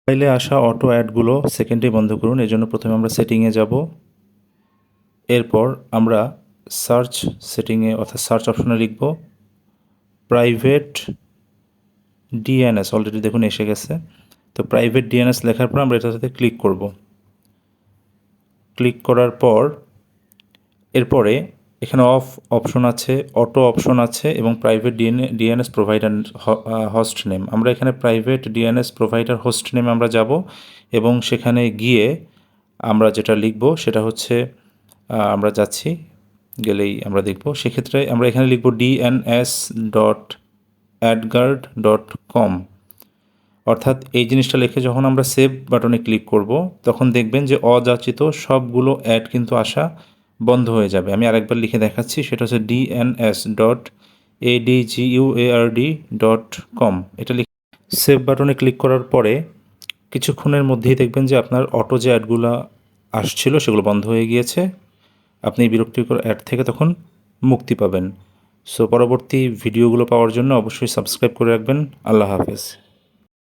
মোবাইলে আসা অটো অ্যাডগুলো সেকেন্ডে বন্ধ করুন। এজন্য প্রথমে আমরা সেটিংয়ে যাব। এরপর আমরা সার্চ সেটিংয়ে অর্থাৎ সার্চ অপশনে লিখব প্রাইভেট ডিএনএস। অলরেডি দেখুন এসে গেছে। তো প্রাইভেট ডিএনএস লেখার পর আমরা এটাতে ক্লিক করব। ক্লিক করার পর এরপরে এখানে অফ অপশন আছে, অটো অপশন আছে এবং private DNS provider host name. আমরা এখানে প্রাইভেট ডিএনএস প্রোভাইডার হোস্ট নেমে আমরা যাব এবং সেখানে গিয়ে আমরা যেটা লিখব সেটা হচ্ছে আমরা যাচ্ছি, গেলেই আমরা দেখব। সেক্ষেত্রে আমরা এখানে লিখব dns.adguard.com। অর্থাৎ এই জিনিসটা লিখে যখন আমরা সেভ বাটনে ক্লিক করব তখন দেখবেন যে অযাচিত সবগুলো অ্যাড কিন্তু আসা বন্ধ হয়ে যাবে। আমি আরেকবার লিখে দেখাচ্ছি, সেটা হচ্ছে dns.adguard.com। এটা লিখে সেভ বাটনে ক্লিক করার পরে কিছুক্ষণের মধ্যেই দেখবেন যে আপনার অটো যে অ্যাডগুলো আসছিল সেগুলো বন্ধ হয়ে গিয়েছে। আপনি বিরক্তিকর অ্যাড থেকে তখন মুক্তি পাবেন। সো পরবর্তী ভিডিওগুলো পাওয়ার জন্য অবশ্যই সাবস্ক্রাইব করে রাখবেন। আল্লাহ হাফেজ।